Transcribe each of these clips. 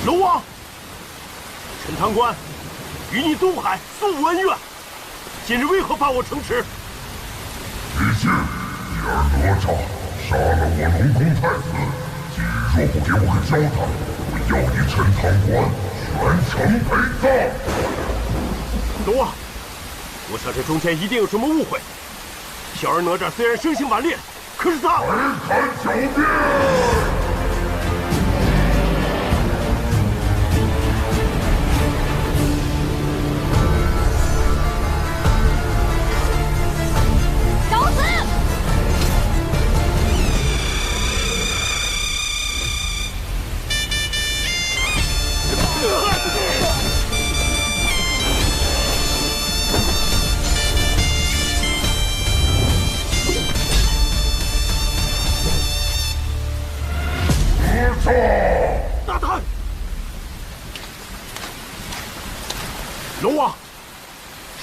龙王，陈塘关与你东海素无恩怨，今日为何发我城池？毕竟你儿哪吒杀了我龙宫太子，今日若不给我个交代，我要你陈塘关全城陪葬。龙王，我想这中间一定有什么误会。小儿哪吒虽然生性顽劣，可是他……还敢狡辩！找死！大胆！龙王，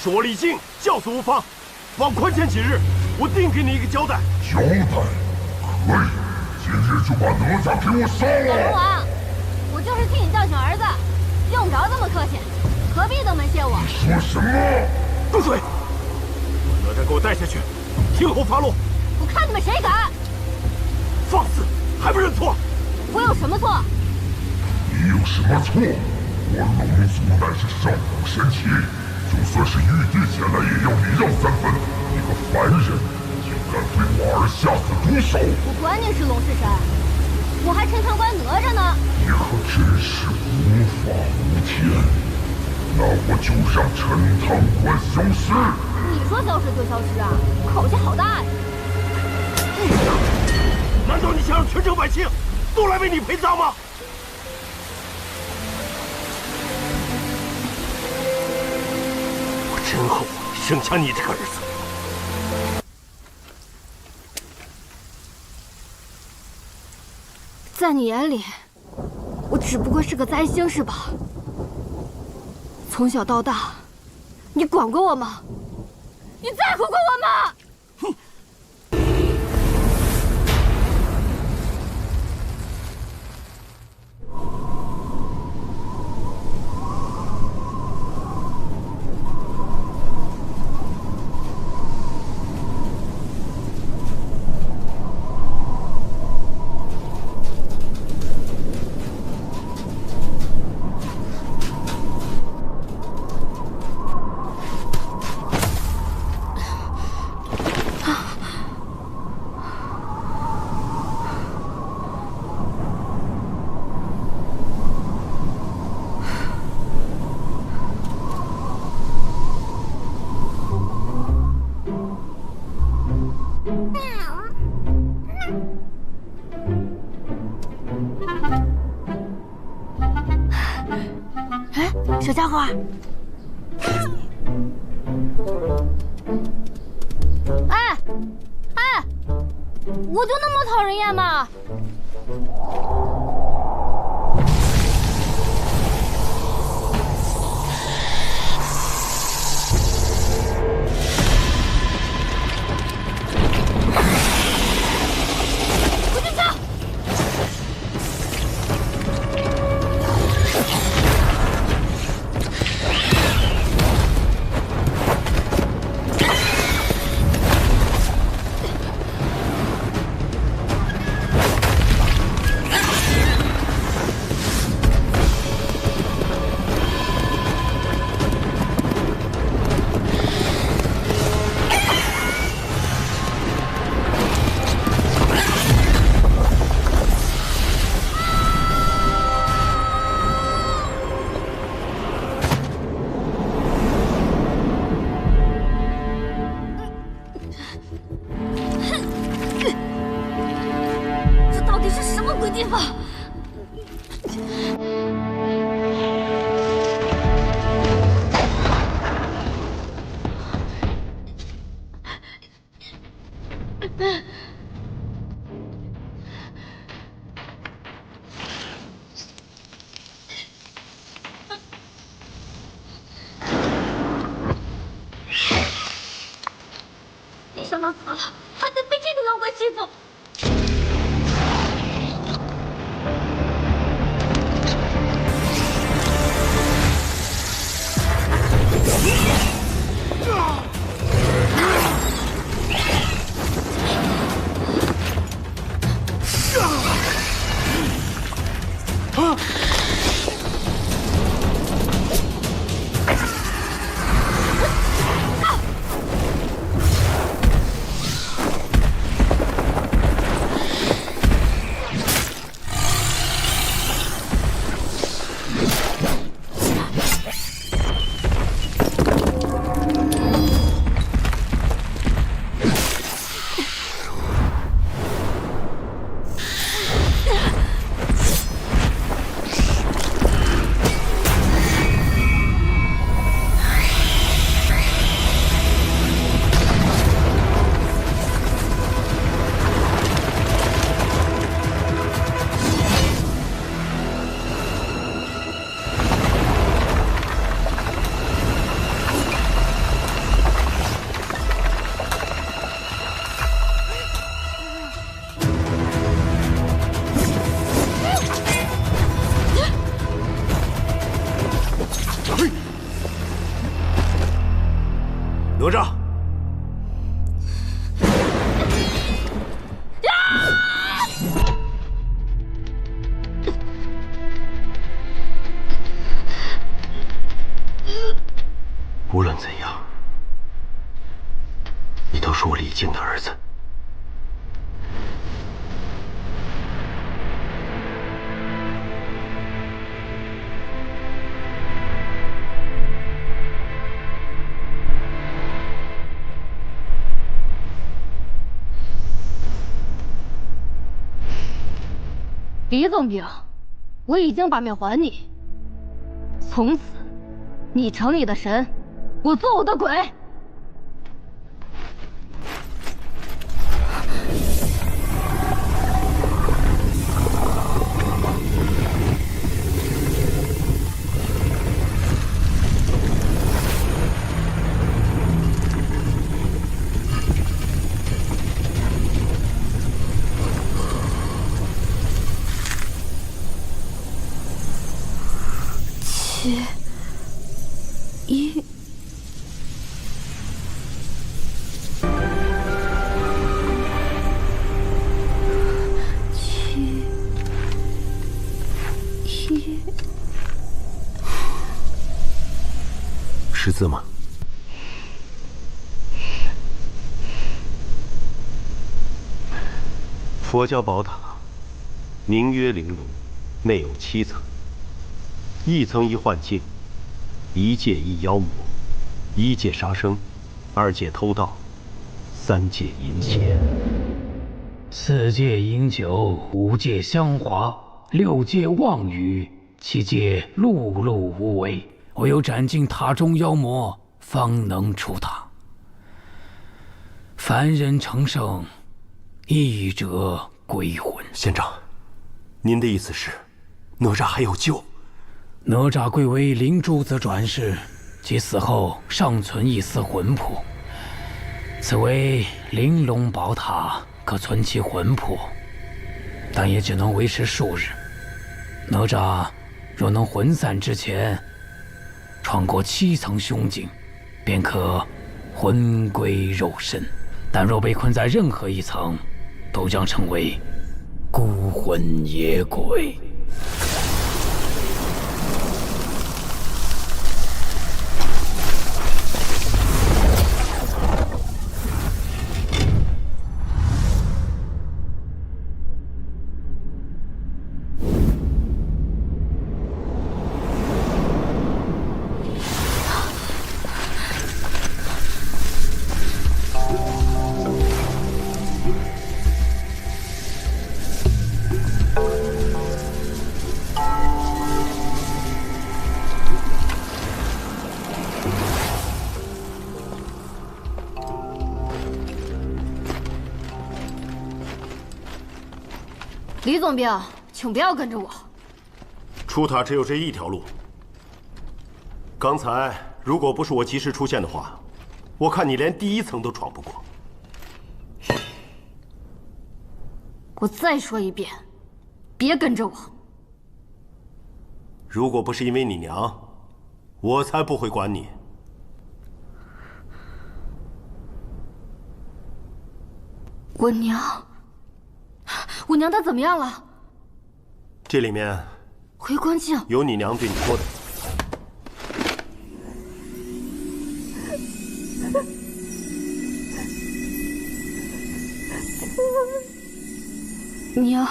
是我李靖教唆无方，望宽限几日，我定给你一个交代。交代？可以，今日就把哪吒给我杀了！龙王，我就是替你教训儿子，用不着这么客气，何必登门谢我？你说什么？住嘴！把哪吒给我带下去，听候发落。我看你们谁敢！放肆，还不认错？我有什么错？你有什么错？我龙族乃是上古神奇，就算是玉帝前来，也要礼让3分。你个凡人，竟敢对我儿下此毒手！我管你是龙是神，我还陈塘关哪吒呢！你可真是无法无天！那我就让陈塘关消失！你说消失就消失啊？口气好大呀！难道你想让全城百姓都来为你陪葬吗？我真后悔生下你这个儿子。在你眼里，我只不过是个灾星是吧？从小到大，你管过我吗？你在乎过我吗？小家伙，哎，我就那么讨人厌吗？地方。没想到死了，还得被这个妖怪欺负。 陈哪吒，无论怎样，你都是我李靖的儿子。李总兵，我已经把命还你，从此你成你的神，我做我的鬼。7、1。识字吗？佛教宝塔，名曰玲珑，内有7层，一层一幻境，一界一妖魔，一界杀生，二界偷盗，三界淫邪，4界饮酒，5界香华，6界妄语，7界碌碌无为。唯有斩尽塔中妖魔，方能出塔。凡人成圣，一者归魂。县长，您的意思是，哪吒还有救？哪吒贵为灵珠子转世，其死后尚存一丝魂魄。此为玲珑宝塔，可存其魂魄，但也只能维持数日。哪吒若能魂散之前闯过7层凶境，便可魂归肉身；但若被困在任何一层，都将成为孤魂野鬼。李总兵，请不要跟着我。出塔只有这一条路。刚才如果不是我及时出现的话，我看你连第1层都闯不过。我再说一遍，别跟着我。如果不是因为你娘，我才不会管你。我娘她怎么样了？这里面回光镜，有你娘对你说的。娘，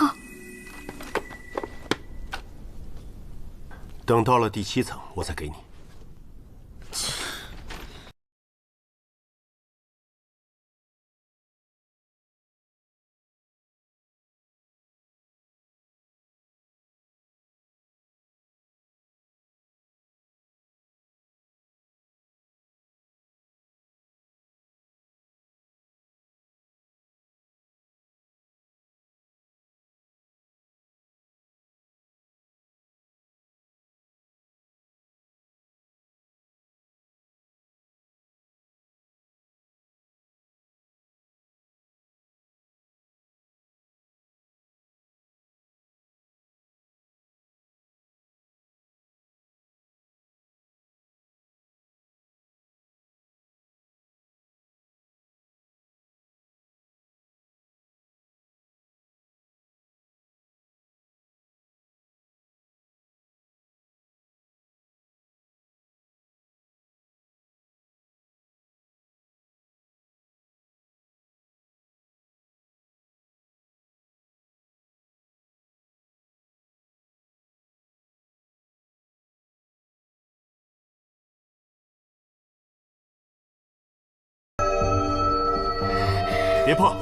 等到了第7层，我再给你。别碰！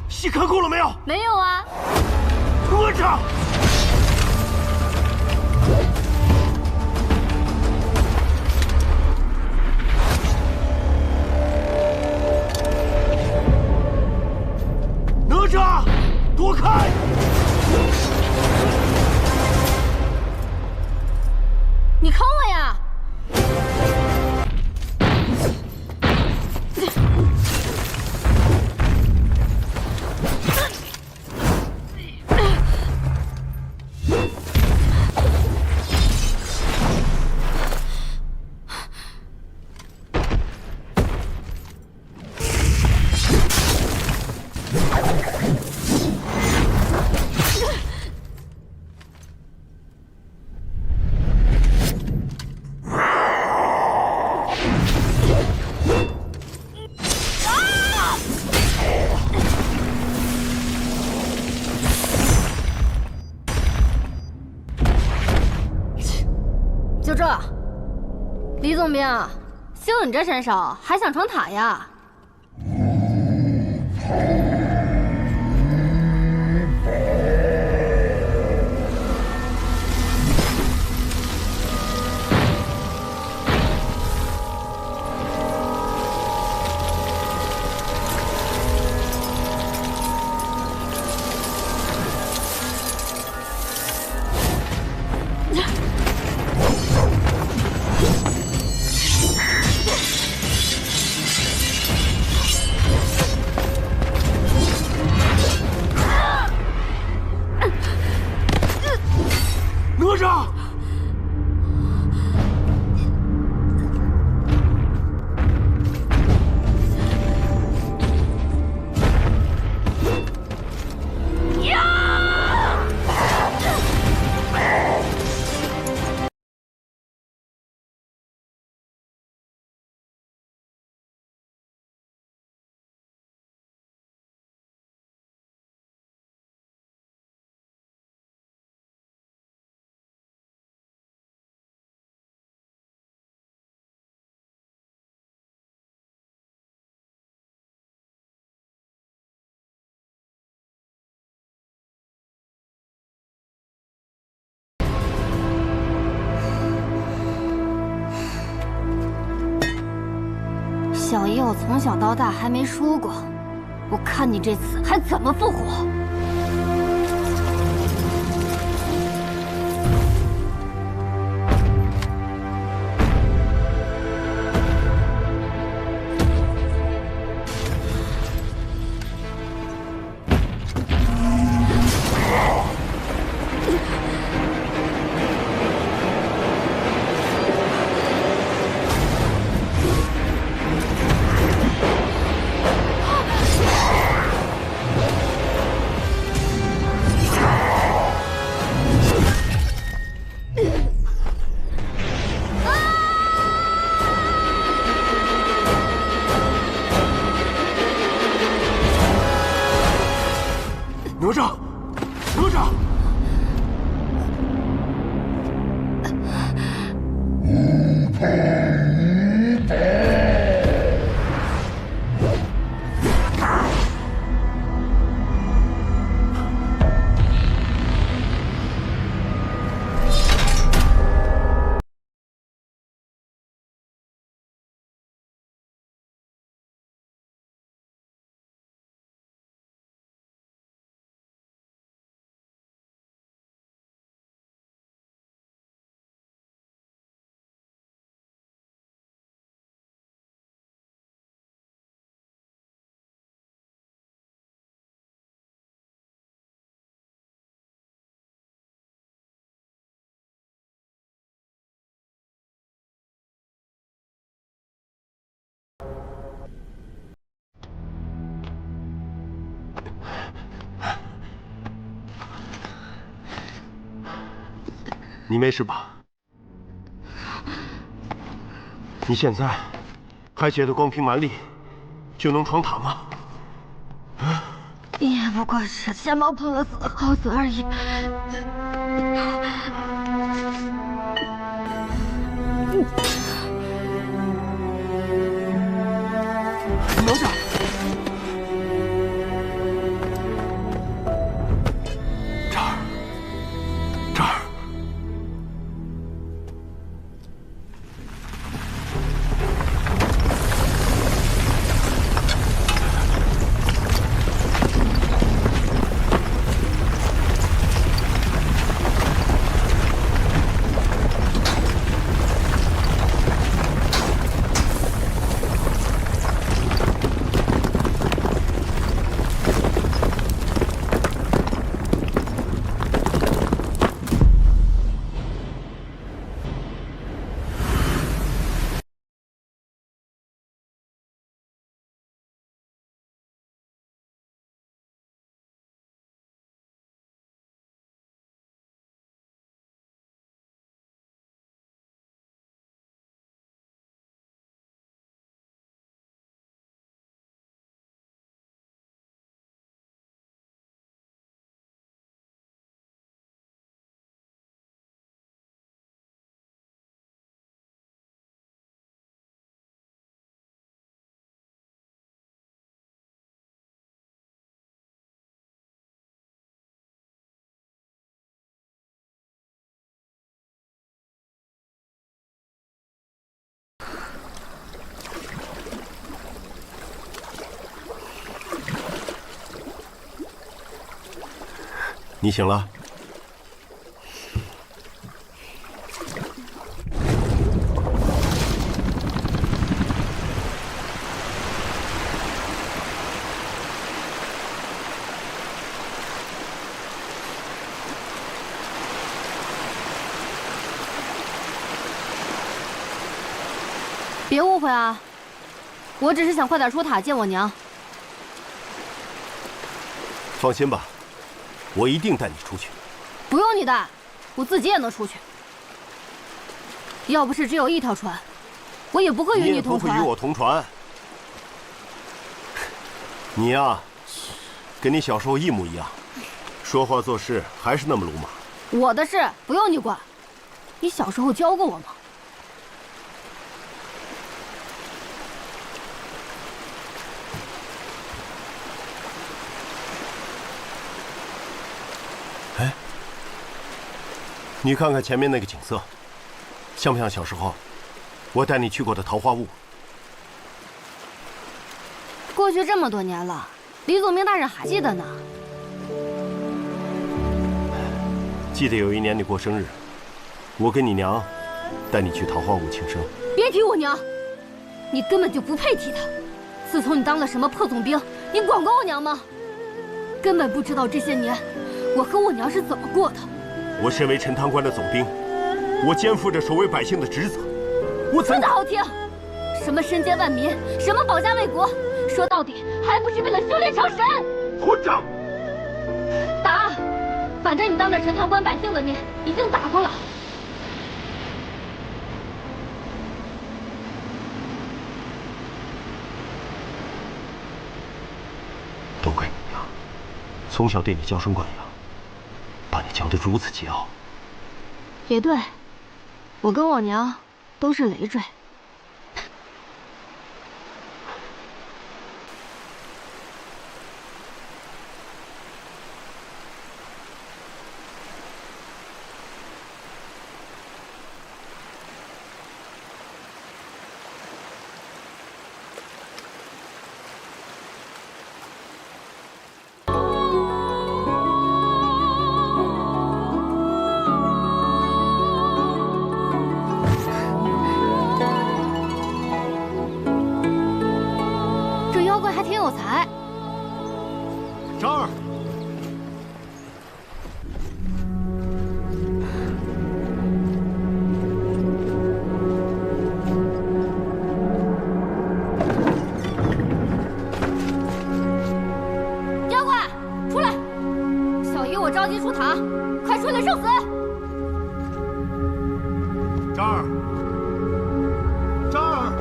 戏看够了没有？没有啊。哪吒！哪吒，躲开！你坑我呀！就这，李总兵，就你这身手，还想闯塔呀？小爷我从小到大还没输过，我看你这次还怎么复活！哪吒，哪吒！无碰无保。你没事吧？你现在还觉得光凭蛮力就能闯塔吗？也不过是先冒碰了死，好死而已。哪吒！这儿，这儿。你醒了？别误会啊，我只是想快点出塔见我娘。放心吧。我一定带你出去。不用你带，我自己也能出去。要不是只有一条船，我也不会与你同船。你也不会与我同船。你呀，跟你小时候一模一样，说话做事还是那么鲁莽。我的事不用你管，你小时候教过我吗？哎，你看看前面那个景色，像不像小时候我带你去过的桃花坞？过去这么多年了，李祖明大人还记得呢。记得有一年你过生日，我跟你娘带你去桃花坞庆生。别提我娘，你根本就不配提她。自从你当了什么破总兵，你管过我娘吗？根本不知道这些年我和我娘是怎么过的。我身为陈塘关的总兵，我肩负着守卫百姓的职责，我怎……说的好听，什么身兼万民，什么保家卫国，说到底还不是为了修炼成神？混账！打！反正你当着陈塘关百姓的面已经打过了。都怪你娘，从小对你娇生惯养，把你教得如此桀骜。也对，我跟我娘都是累赘。还挺有才。张儿，妖怪，出来！小姨我着急出塔，快出来受死！张儿，张儿。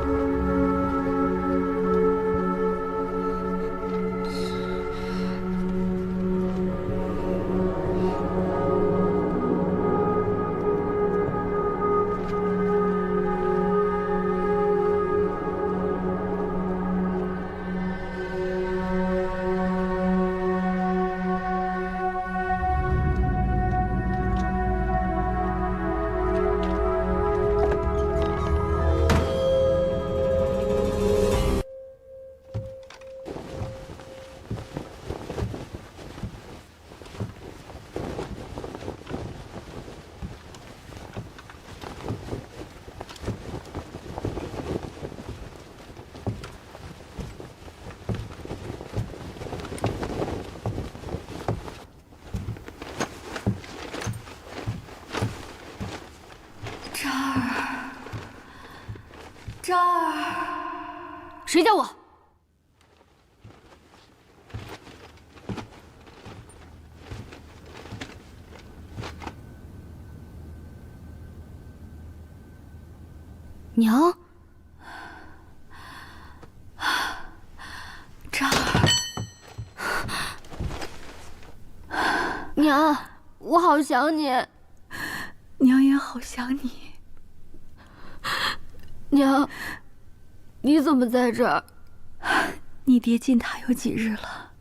张儿，谁叫我？娘，张儿，娘，我好想你。娘也好想你。娘，你怎么在这儿？你爹进塔有几日了，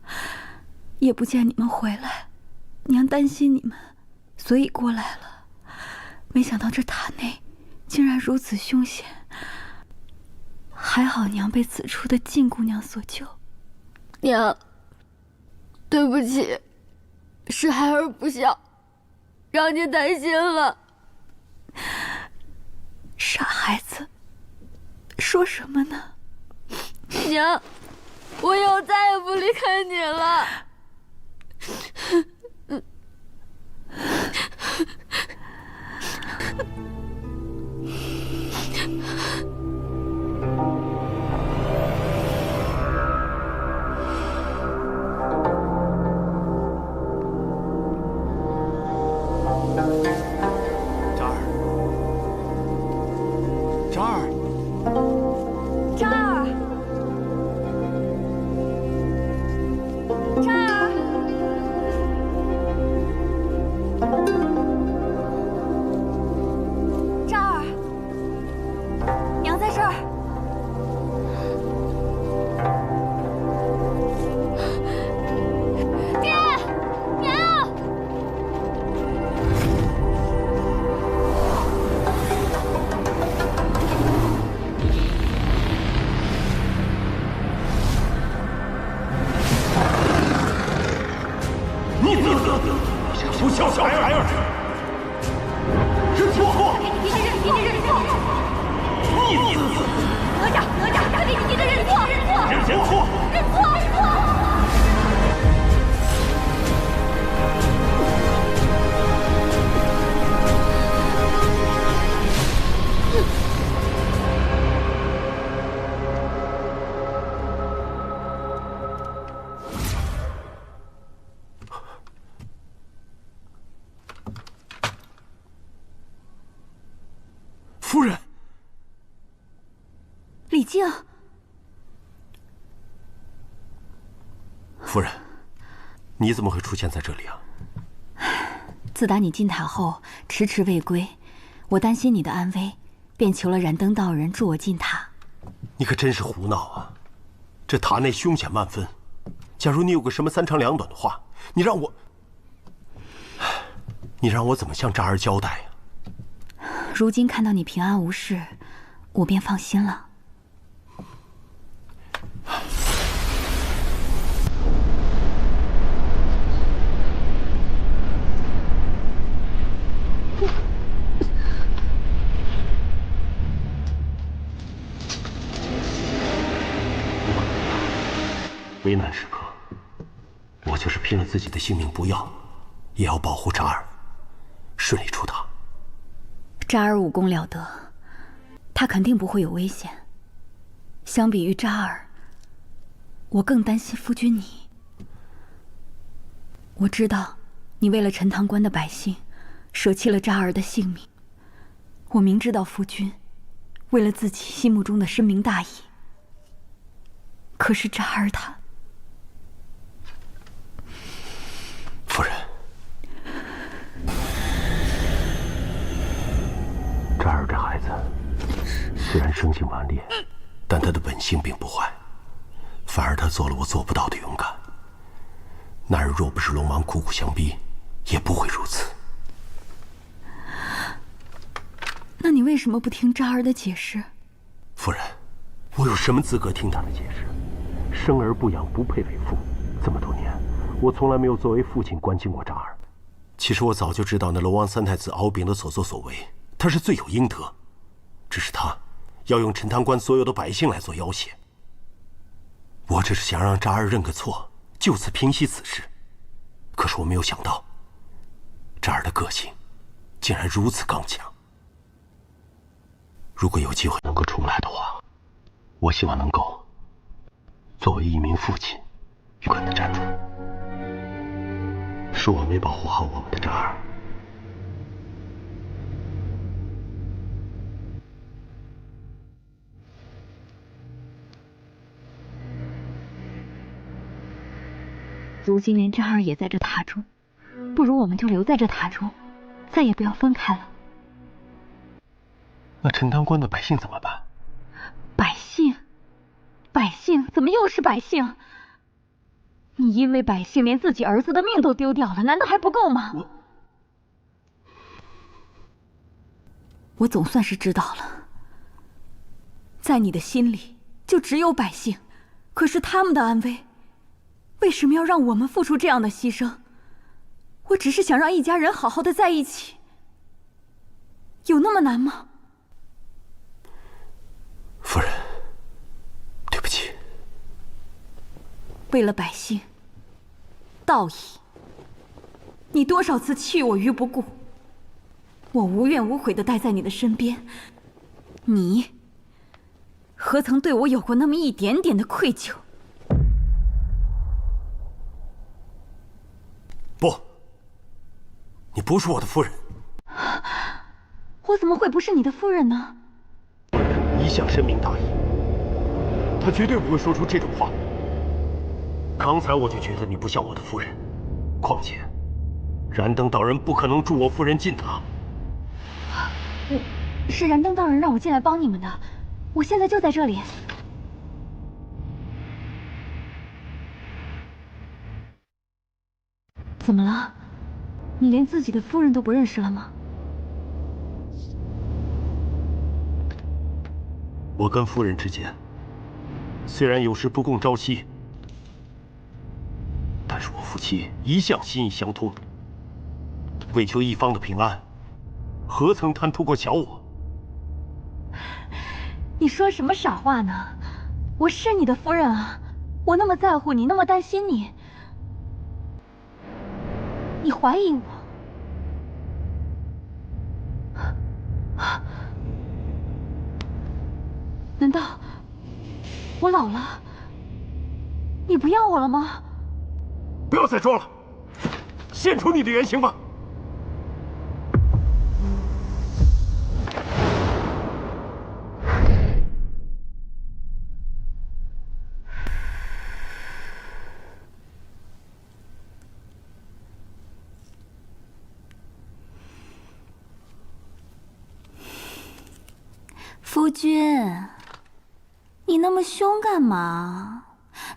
也不见你们回来，娘担心你们，所以过来了。没想到这塔内竟然如此凶险，还好娘被此处的静姑娘所救。娘，对不起，是孩儿不孝，让您担心了。傻孩子，说什么呢？娘，我以后再也不离开你了。这儿。不孝小孩儿！认错！你认错！逆子！哪吒，他给你的认错！认错！夫人，李靖，夫人，你怎么会出现在这里啊？自打你进塔后迟迟未归，我担心你的安危，便求了燃灯道人助我进塔。你可真是胡闹啊！这塔内凶险万分，假如你有个什么三长两短的话，你让我怎么向渣儿交代呀？如今看到你平安无事，我便放心了。危难时刻，我就是拼了自己的性命不要，也要保护渣儿顺利出塔。渣儿武功了得，他肯定不会有危险。相比于渣儿，我更担心夫君你。我知道你为了陈塘关的百姓，舍弃了渣儿的性命。我明知道夫君为了自己心目中的深明大义，可是渣儿他……夫人，渣儿这孩子虽然生性顽劣，但他的本性并不坏，反而他做了我做不到的勇敢。那日若不是龙王苦苦相逼，也不会如此。那你为什么不听渣儿的解释？夫人，我有什么资格听他的解释？生而不养，不配为父。这么多年，我从来没有作为父亲关心过渣儿。其实我早就知道那龙王三太子敖丙的所作所为，他是罪有应得。只是他要用陈塘关所有的百姓来做要挟。我只是想让渣儿认个错，就此平息此事。可是我没有想到，渣儿的个性竟然如此刚强。如果有机会能够重来的话，我希望能够作为一名父亲，勇敢地站出来。是我没保护好我们的渣儿。如今连渣儿也在这塔中，不如我们就留在这塔中，再也不要分开了。那陈塘关的百姓怎么办？百姓怎么又是百姓？你因为百姓连自己儿子的命都丢掉了，难道还不够吗？我总算是知道了，在你的心里就只有百姓，可是他们的安危，为什么要让我们付出这样的牺牲？我只是想让一家人好好的在一起，有那么难吗？夫人，对不起。为了百姓，道义，你多少次弃我于不顾，我无怨无悔地待在你的身边，你何曾对我有过那么一点点的愧疚？不，你不是我的夫人。我怎么会不是你的夫人呢？一向深明大义，他绝对不会说出这种话。刚才我就觉得你不像我的夫人，况且燃灯道人不可能助我夫人进塔。是燃灯道人让我进来帮你们的，我现在就在这里。怎么了？你连自己的夫人都不认识了吗？我跟夫人之间虽然有时不共朝夕，但是我夫妻一向心意相通，为求一方的平安，何曾贪图过小我？你说什么傻话呢？我是你的夫人啊，我那么在乎你，那么担心你，你怀疑我？难道我老了，你不要我了吗？不要再装了，现出你的原形吧！夫君，你那么凶干嘛？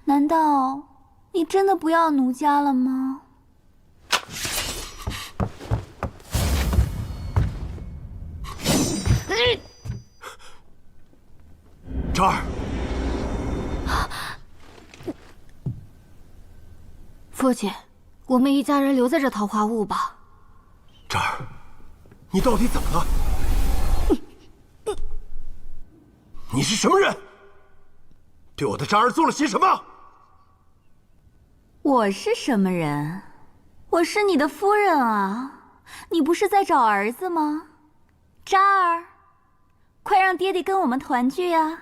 难道你真的不要奴家了吗？这儿，父亲，我们一家人留在这桃花坞吧。这儿，你到底怎么了？你是什么人？对我的渣儿做了些什么？我是什么人？我是你的夫人啊！你不是在找儿子吗？渣儿，快让爹爹跟我们团聚呀！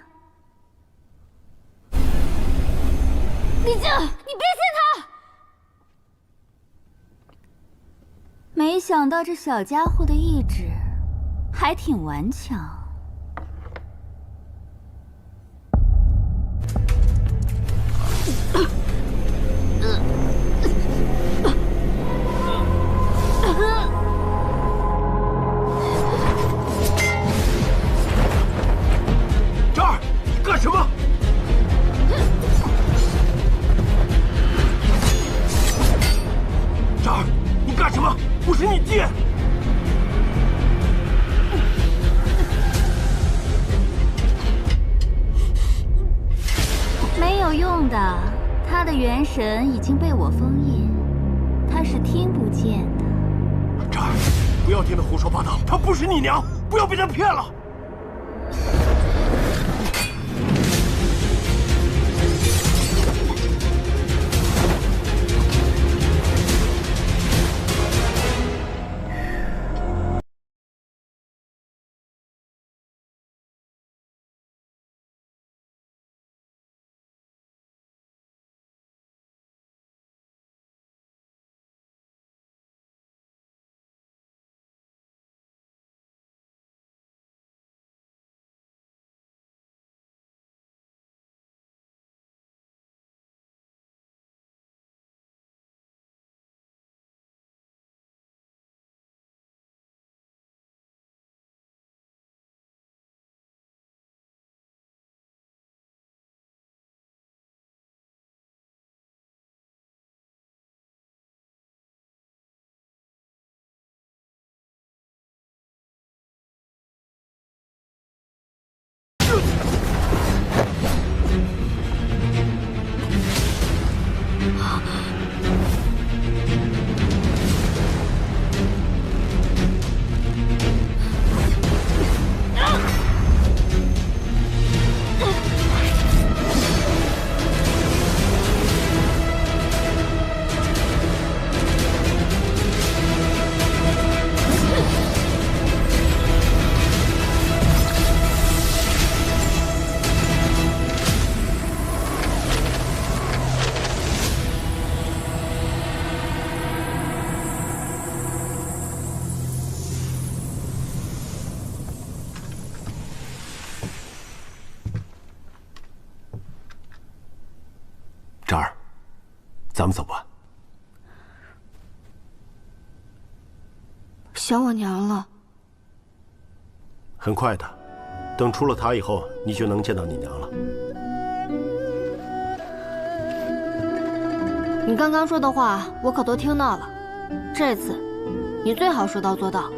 李靖，你别信他！没想到这小家伙的意志还挺顽强。这儿，你干什么？这儿，你干什么？我是你爹。没有用的，他的元神已经被我封印，他是听不见的。这儿，不要听他胡说八道，她不是你娘，不要被他骗了。这儿，咱们走吧。想我娘了。很快的，等出了塔以后，你就能见到你娘了。你刚刚说的话，我可都听到了。这次，你最好说到做到。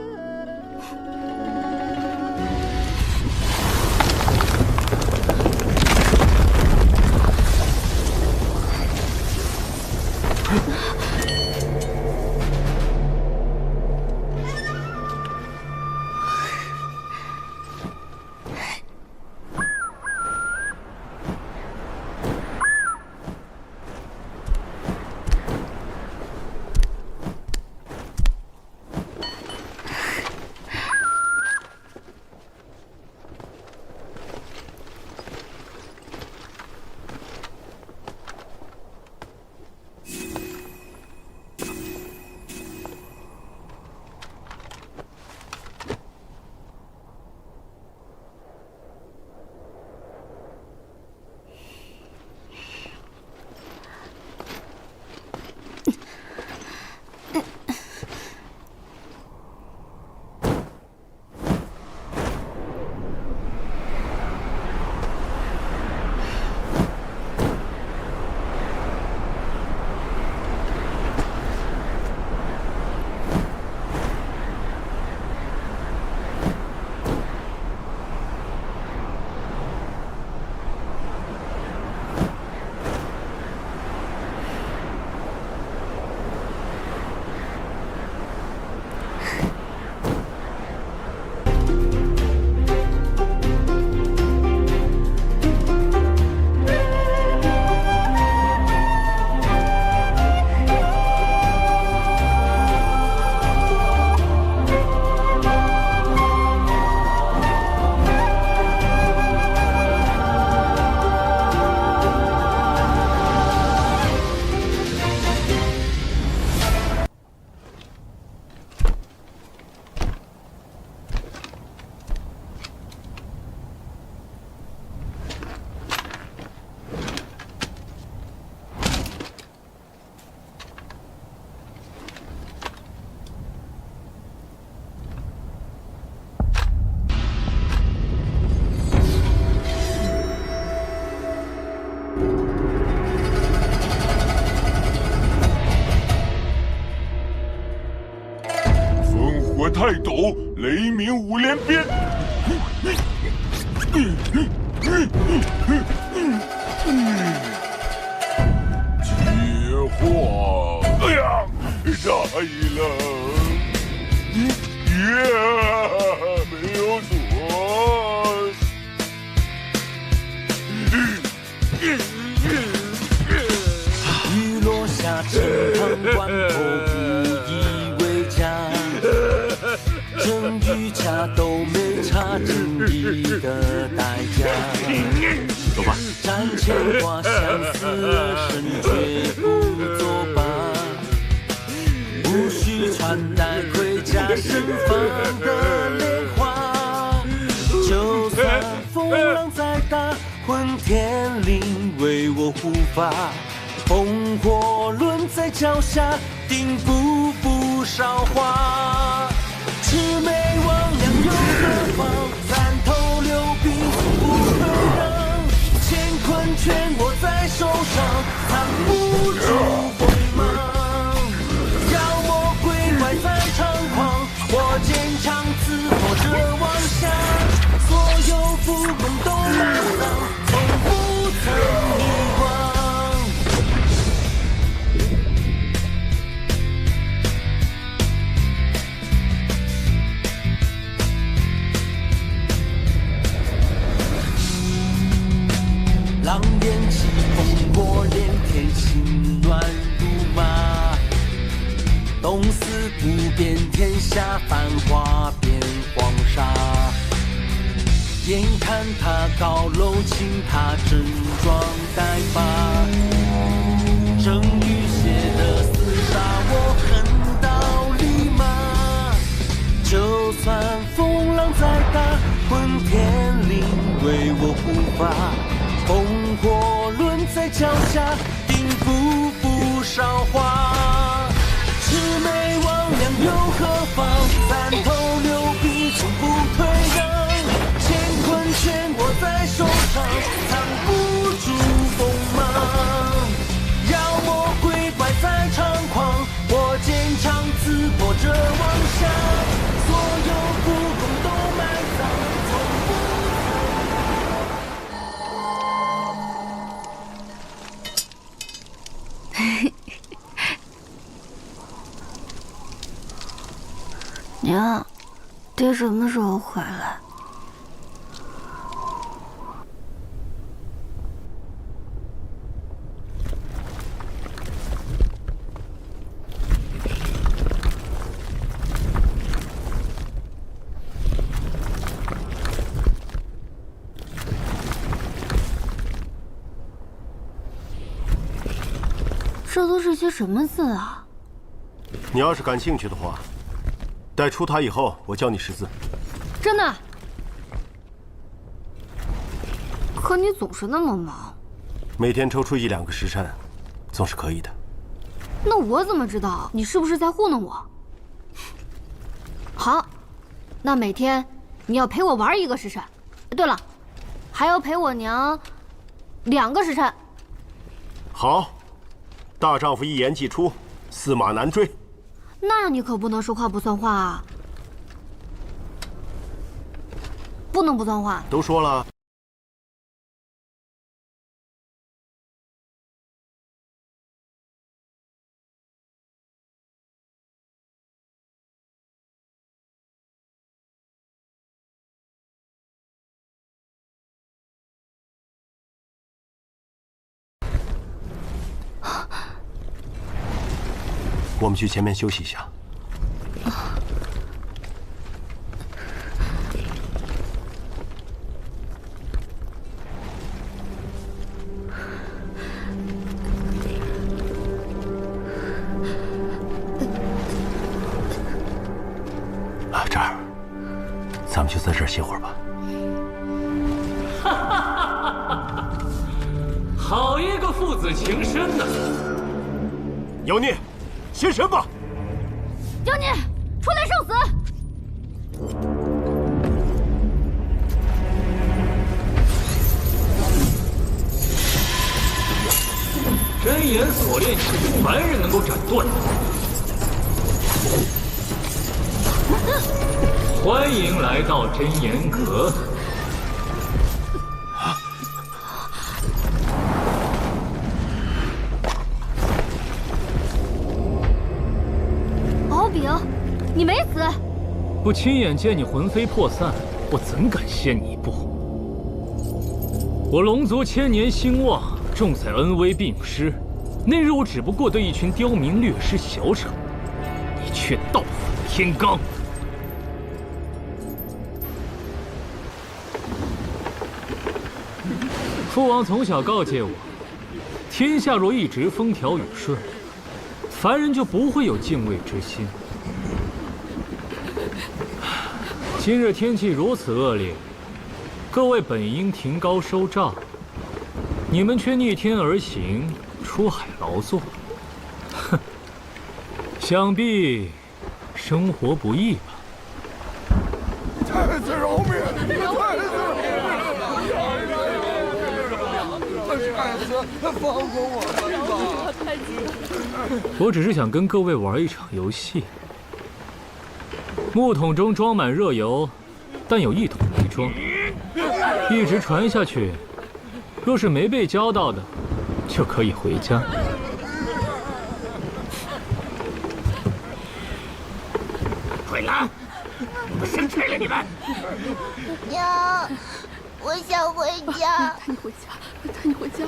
泰斗，雷鸣五连鞭。接话！哎呀，大意了。没有错。雨落下，陈塘关口不以为家。正与茶都没差正义的代价。走吧。战前话相思而生，绝不作罢。无需穿戴盔甲，盛放的莲花。就算风浪再大，混天绫为我护法。烽火轮在脚下，定步步韶华。魑魅魍魉又何妨？三头六臂从不退让。乾坤全握在手上，藏不住锋芒。妖魔鬼怪在猖狂，我坚强自破这妄想。所有不公都埋葬，从不曾遗忘。狼烟起，烽火连天，心乱如麻。东司不变天下，繁华变黄沙。眼看他高楼倾塌，整装待发。正欲写的厮杀，我横刀立马。就算风浪再大，混天绫为我护法。烽火轮在脚下，定步步韶华。魑魅魍魉又何妨？三头六臂从不退让。乾坤全握在手上，藏不住锋芒。妖魔鬼怪在猖狂，我坚强自破这妄想。所有不公都埋葬，从不。娘，爹什么时候回来？这都是些什么字啊？你要是感兴趣的话，待出塔以后，我教你识字。真的？可你总是那么忙。每天抽出1-2个时辰，总是可以的。那我怎么知道你是不是在糊弄我？好，那每天你要陪我玩1个时辰。对了，还要陪我娘2个时辰。好，大丈夫一言既出，驷马难追。那你可不能说话不算话啊！不能不算话。都说了。我们去前面休息一下。这儿，咱们就在这儿歇会儿吧。哈哈哈哈！好一个父子情深呐！妖孽，现身吧！妖孽，出来受死！真言锁链岂是凡人能够斩断的？欢迎来到真言阁。敖丙，你没死。不亲眼见你魂飞魄散，我怎敢先你一步？我龙族千年兴旺，重在恩威并施。那日我只不过对一群刁民略施小惩，你却盗斧天罡。父王从小告诫我，天下若一直风调雨顺，凡人就不会有敬畏之心。今日天气如此恶劣，各位本应停高收帐，你们却逆天而行，出海劳作。哼，想必生活不易吧？太子饶命！太子饶命！太子，放过我吧！太子，我只是想跟各位玩一场游戏。木桶中装满热油，但有一桶没装，一直传下去，若是没被浇到的，就可以回家。快来！我生踹了你们！娘，我想回家。带你回家，带你回家。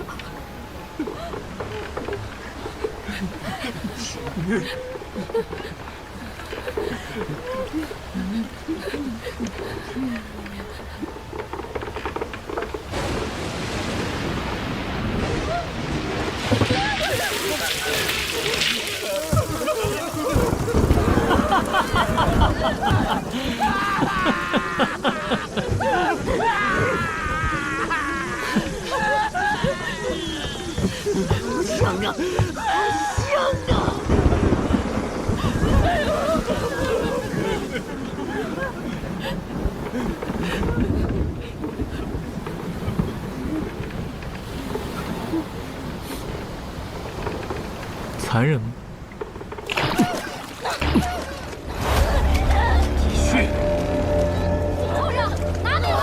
香啊，香啊！残忍吗？继续！畜生，拿命来！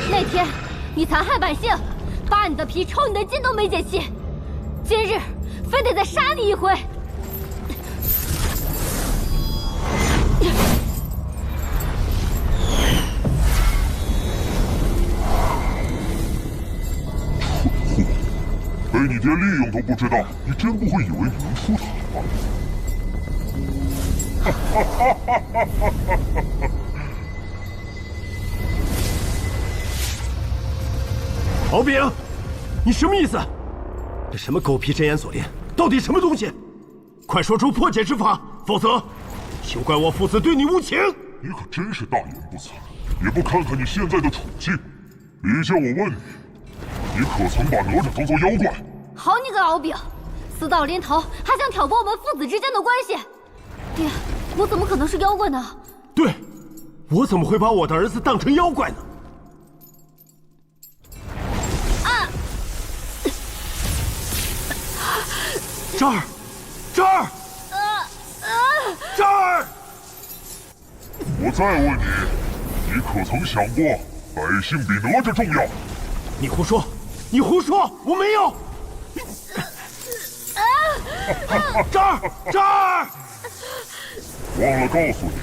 那天你残害百姓，扒你的皮抽你的筋都没解气，今日非得再杀你一回。被你爹利用都不知道，你真不会以为你能出塔吗？哈哈哈哈哈哈！敖丙，你什么意思？这什么狗皮真言锁链，到底什么东西？快说出破解之法，否则休怪我父子对你无情！你可真是大言不惭，也不看看你现在的处境。李家，我问你，你可曾把哪吒当作妖怪？好你个敖丙，死到临头还想挑拨我们父子之间的关系！爹，我怎么可能是妖怪呢？对，我怎么会把我的儿子当成妖怪呢？这儿，这儿，这儿！我再问你，你可曾想过百姓比哪吒重要？你胡说！你胡说！我没有！这儿，这儿！忘了告诉你们，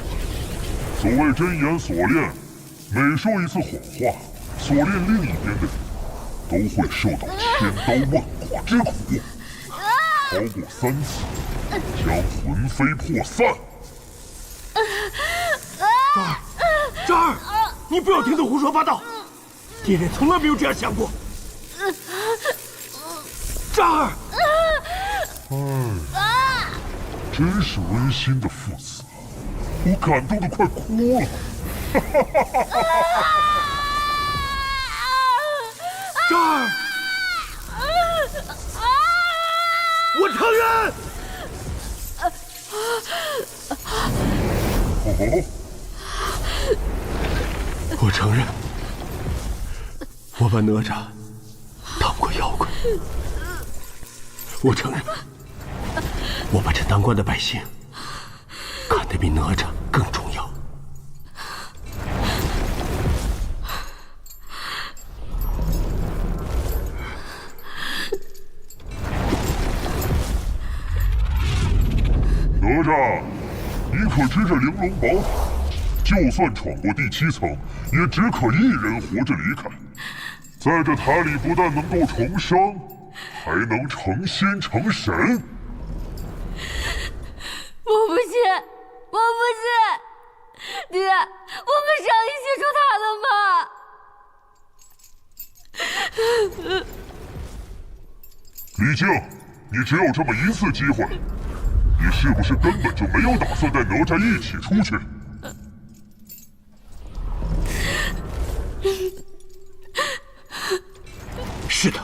所谓真言锁链，每说一次谎话，锁链另一边的人都会受到千刀万剐之苦。超过3次，将魂飞魄散。这儿，你不要听他胡说八道，爹爹从来没有这样想过。这儿，真是温馨的父子，我感动得快哭了。这儿，我承认。我承认，我把哪吒当过妖怪。我承认，我把陈塘关的百姓看得比哪吒更重要。哪吒，你可知这玲珑宝塔，就算闯过第7层，也只可一人活着离开。在这塔里，不但能够重生，还能成仙成神。我不信，我不信，爹，我们上一起出塔的吗？李靖，你只有这么一次机会，你是不是根本就没有打算带哪吒一起出去？是的，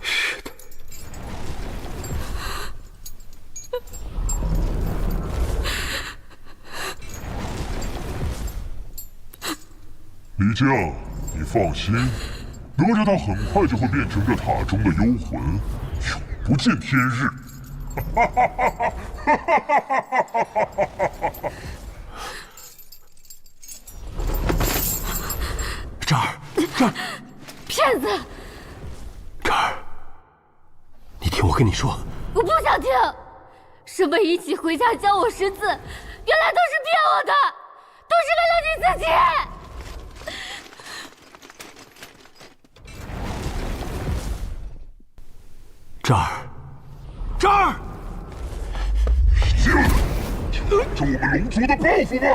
是的。李靖，你放心，哪吒他很快就会变成这塔中的幽魂，永不见天日。这儿，骗子！这儿，你听我跟你说，我不想听。什么一起回家教我识字，原来都是骗我的，都是为了你自己。这儿，这儿，李靖，听着我们龙族的报复吧！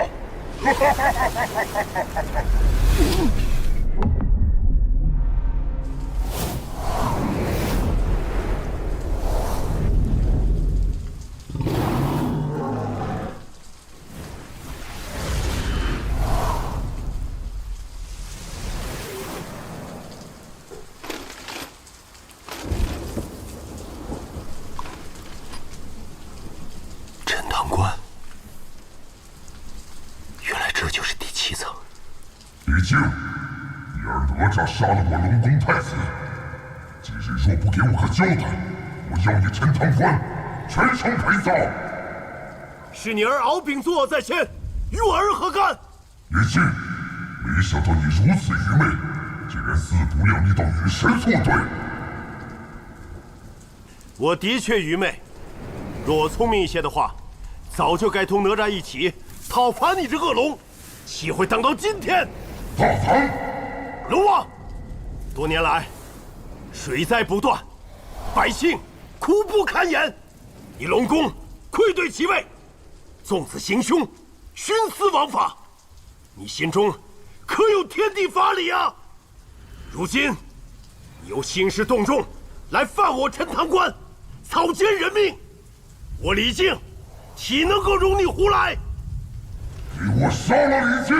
陈塘关，原来这就是第7层。李靖，你儿哪吒杀了我龙宫太子，今日若不给我个交代，我要你陈塘关全城陪葬。是你儿敖丙作恶在先，与我儿何干？李靖，没想到你如此愚昧，竟然自不量力到与神作对。我的确愚昧，若我聪明一些的话，早就该同哪吒一起讨伐你这恶龙，岂会等到今天？大胆！龙王，多年来水灾不断，百姓苦不堪言，你龙宫愧对其位，纵子行凶，徇私枉法，你心中可有天地法理啊？如今你又兴师动众来犯我陈塘关，草菅人命，我李靖岂能够容你胡来？给我杀了李靖！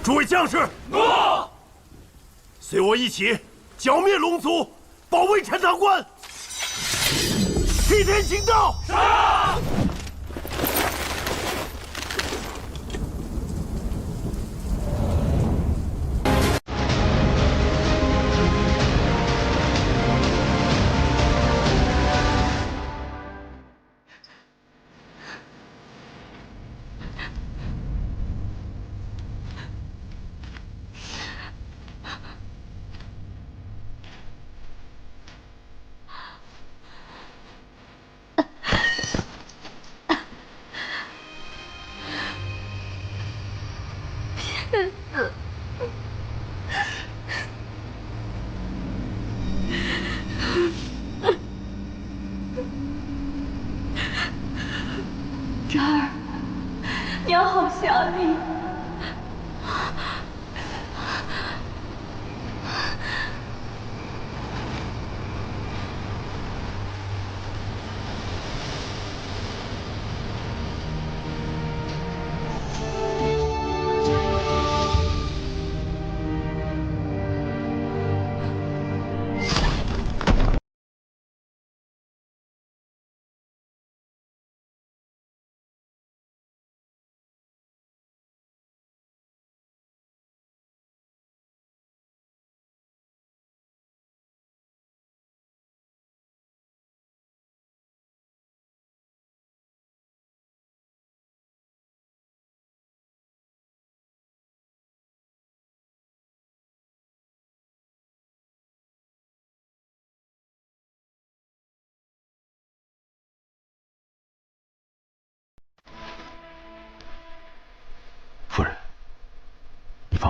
诸位将士，诺！随我一起剿灭龙族，保卫陈塘关。替天行道。是。哲儿，娘好想你。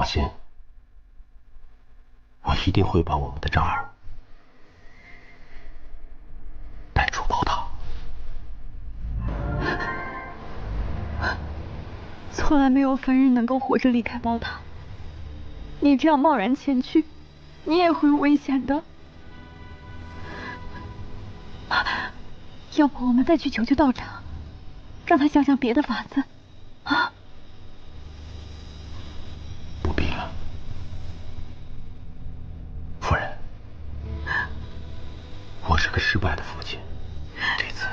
放心，我一定会把我们的障儿带出宝塔。从来没有凡人能够活着离开宝塔。你这样贸然前去，你也会有危险的。要不我们再去求求道长，让他想想别的法子，啊？不必了，夫人，我是个失败的父亲，这次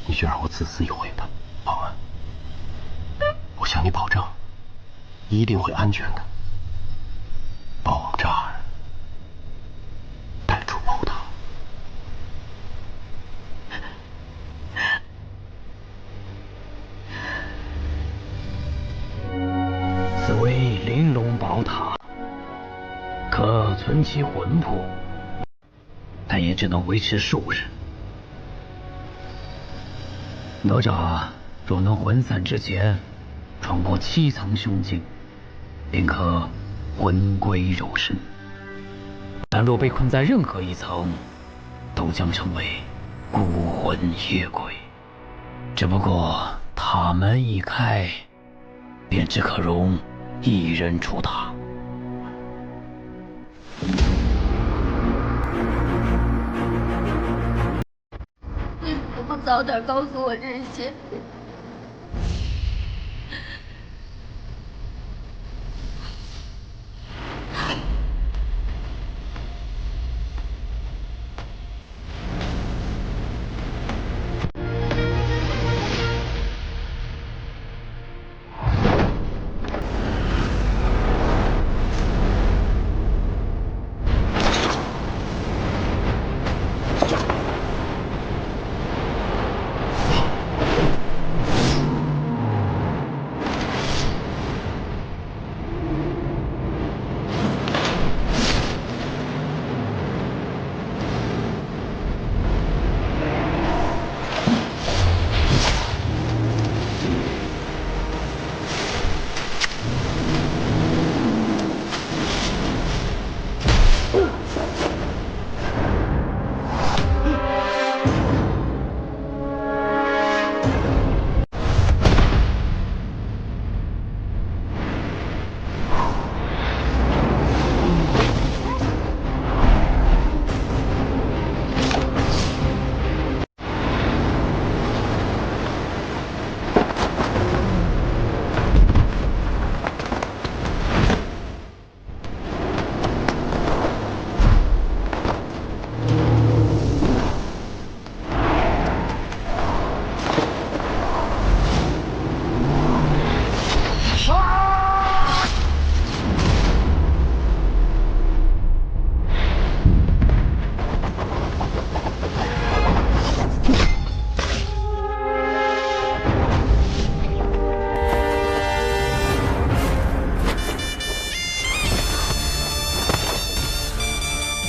你就让我自私一回吧，宝安。我向你保证，一定会安全的，把我们这儿带出宝塔。此为玲珑宝塔，可存其魂魄，但也只能维持数日。哪吒若能魂散之前闯破7层凶境，便可魂归肉身；但若被困在任何一层，都将成为孤魂野鬼。只不过塔门一开，便只可容一人出塔。你怎么不早点告诉我这些？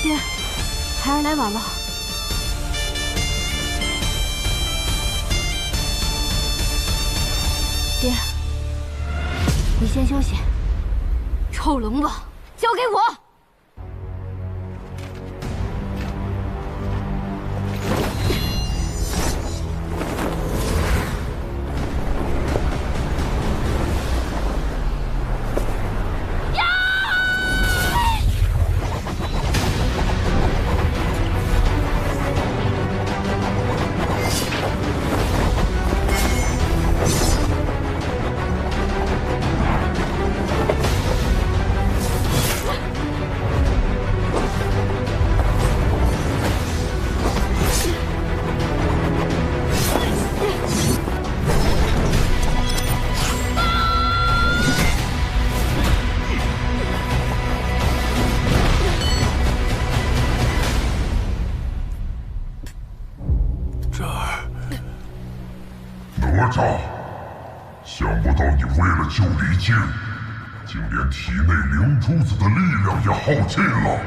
爹，孩儿来晚了。爹，你先休息。臭龙王，交给我。哪吒，想不到你为了救李靖，竟连体内灵珠子的力量也耗尽了。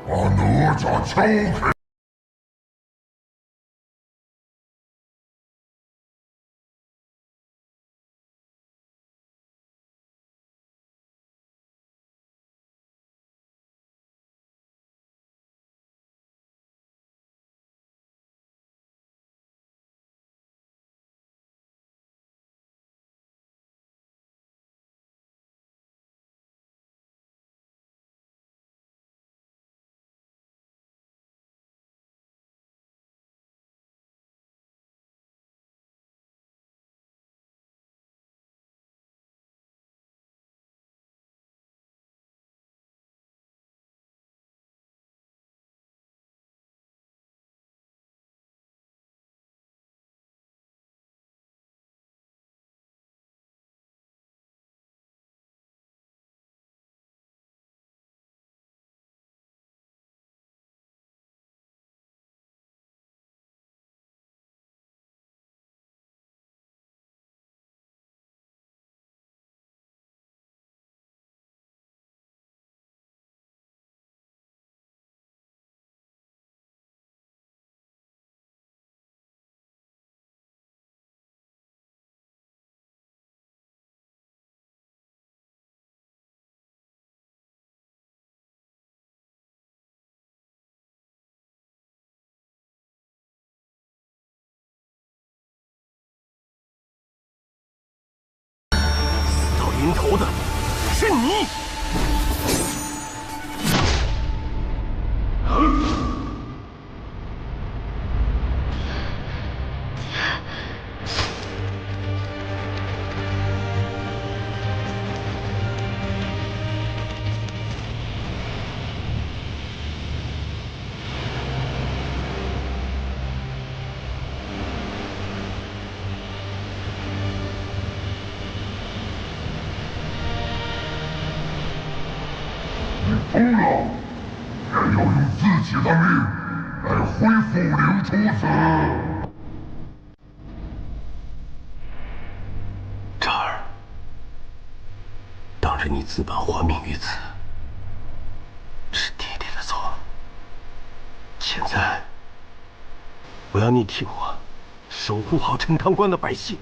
把哪吒交给。 临头的是你！疯了！也要用自己的命来恢复灵珠子。婵儿，当着你自bản还命于此，是爹爹的错。现在，我要你替我守护好陈塘关的百姓，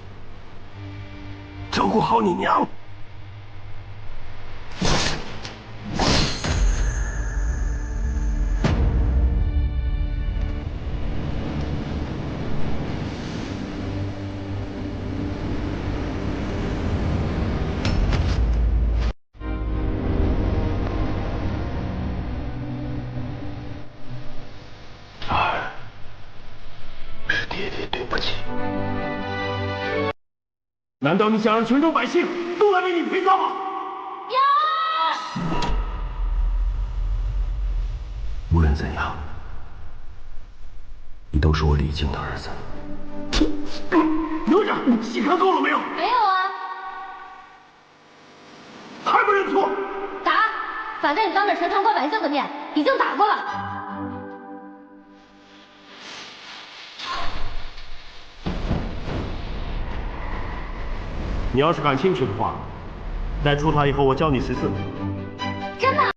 照顾好你娘。 难道你想让全州百姓都来为你陪葬吗？无论怎样，你都是我李靖的儿子。哪吒，戏看够了没有？没有啊。还不认错？打！反正你当着陈塘关百姓的面已经打过了。 你要是感兴趣的话，待出塔以后，我教你14。真的？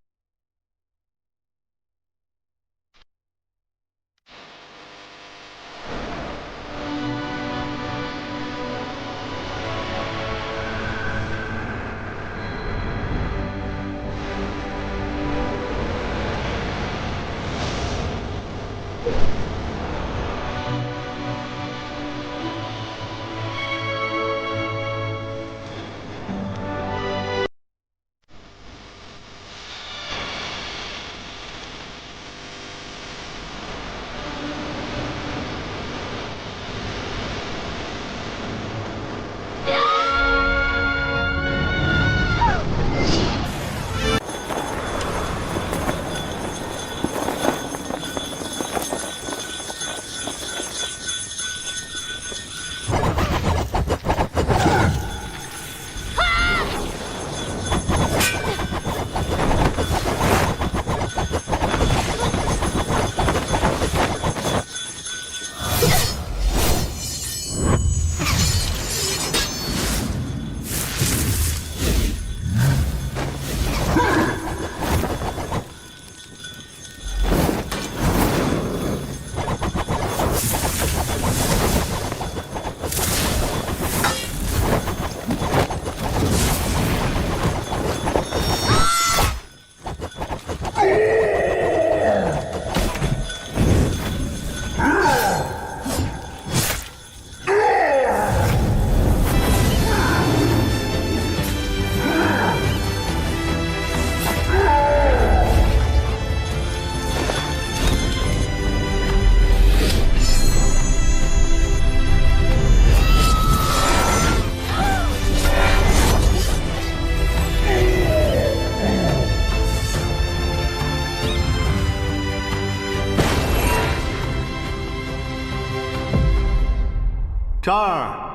张儿，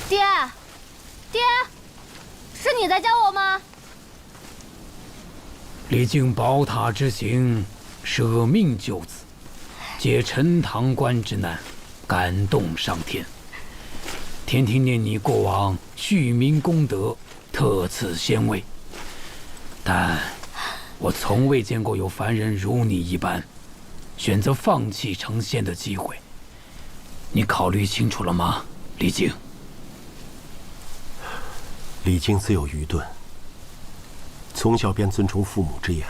爹，爹，是你在叫我吗？历经宝塔之行，舍命救子，解陈塘关之难，感动上天。天庭念你过往恤民功德，特赐仙位。但我从未见过有凡人如你一般，选择放弃成仙的机会。你考虑清楚了吗，李靖？李靖自有愚钝，从小便遵从父母之言，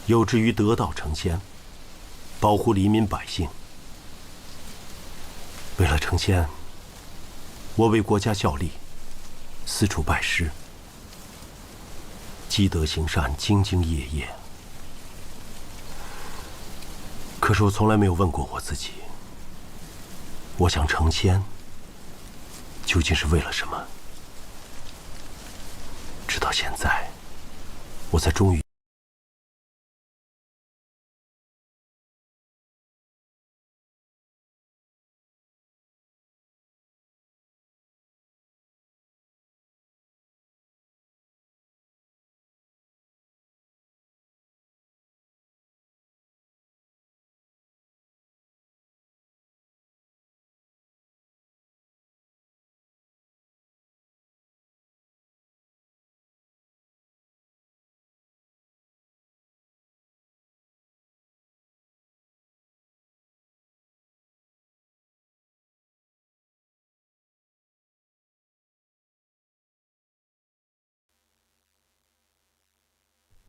有志于得道成仙，保护黎民百姓。为了成仙，我为国家效力，四处拜师，积德行善，兢兢业业。可是我从来没有问过我自己，我想成仙究竟是为了什么？直到现在，我才终于。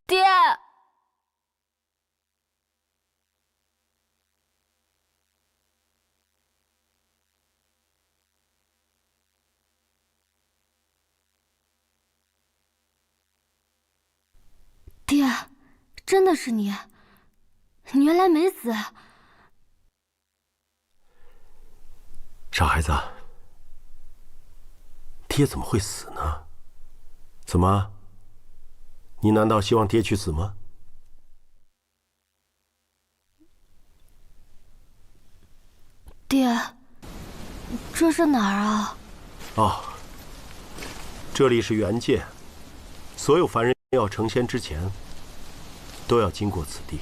爹，爹，真的是你，你原来没死。傻孩子，爹怎么会死呢？怎么？你难道希望爹去死吗？爹，这是哪儿啊？哦，这里是元界，所有凡人要成仙之前，都要经过此地。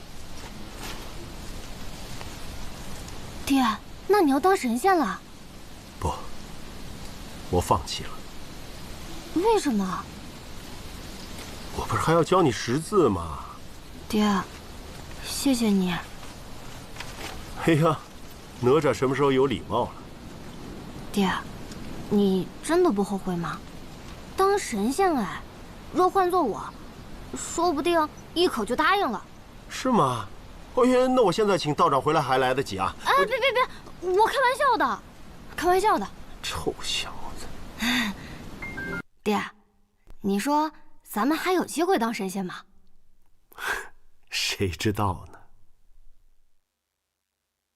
爹，那你要当神仙了？不，我放弃了。为什么？我不是还要教你识字吗？爹，谢谢你。哎呀，哪吒什么时候有礼貌了？爹，你真的不后悔吗？当神仙哎，若换做我，说不定一口就答应了。是吗？哎呀，那我现在请道长回来还来得及啊！哎，别，我开玩笑的，开玩笑的。臭小子！爹，你说咱们还有机会当神仙吗？谁知道呢？